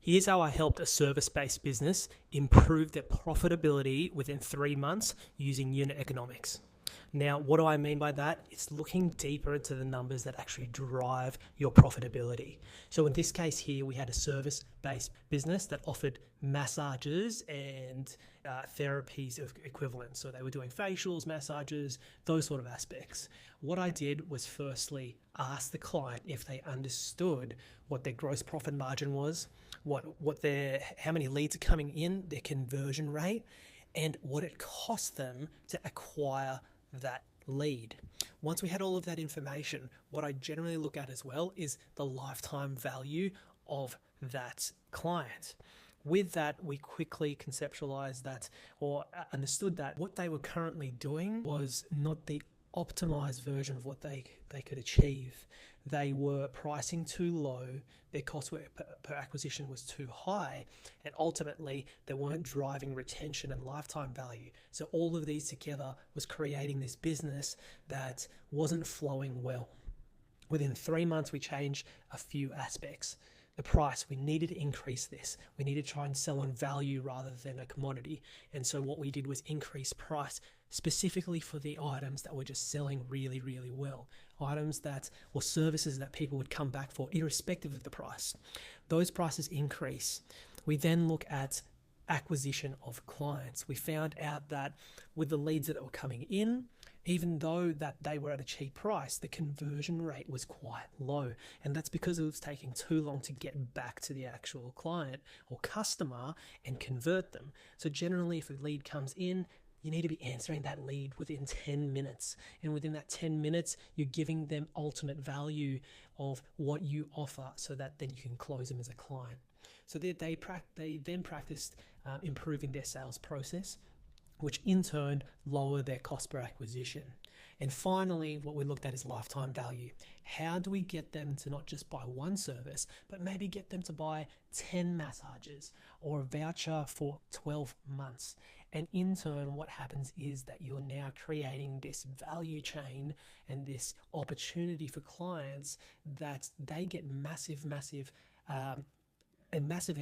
Here's how I helped a service-based business improve their profitability within 3 months using unit economics. Now, what do I mean by that? It's looking deeper into the numbers that actually drive your profitability. So in this case here, we had a service-based business that offered massages and therapies of equivalent. So they were doing facials, massages, those sort of aspects. What I did was firstly ask the client if they understood what their gross profit margin was, how many leads are coming in, their conversion rate, and what it cost them to acquire that lead. Once we had all of that information, what I generally look at as well is the lifetime value of that client. With that, we quickly conceptualized that or understood that what they were currently doing was not the optimized version of what they could achieve. They were pricing too low, their cost per acquisition was too high, and ultimately they weren't driving retention and lifetime value. So all of these together was creating this business that wasn't flowing well. Within 3 months, we changed a few aspects. The price, we needed to increase this. We needed to try and sell on value rather than a commodity. And so what we did was increase price specifically for the items that were just selling really, really well. Items that or services that people would come back for irrespective of the price. Those prices increase. We then look at acquisition of clients. We found out that with the leads that were coming in, even though that they were at a cheap price, the conversion rate was quite low. And that's because it was taking too long to get back to the actual client or customer and convert them. So generally, if a lead comes in, you need to be answering that lead within 10 minutes. And within that 10 minutes, you're giving them ultimate value of what you offer so that then you can close them as a client. So they then practiced improving their sales process, which in turn lowered their cost per acquisition. And finally, what we looked at is lifetime value. How do we get them to not just buy one service, but maybe get them to buy 10 massages or a voucher for 12 months? And in turn, what happens is that you're now creating this value chain and this opportunity for clients that they get a massive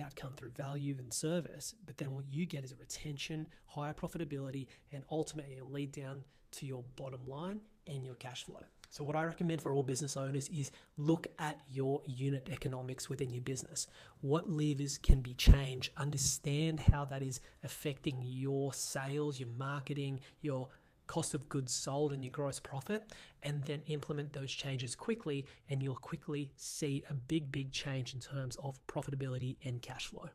outcome through value and service, but then what you get is a retention, higher profitability, and ultimately a lead down to your bottom line and your cash flow. So what I recommend for all business owners is look at your unit economics within your business. What levers can be changed? Understand how that is affecting your sales, your marketing, your cost of goods sold and your gross profit, and then implement those changes quickly, and you'll quickly see a big change in terms of profitability and cash flow.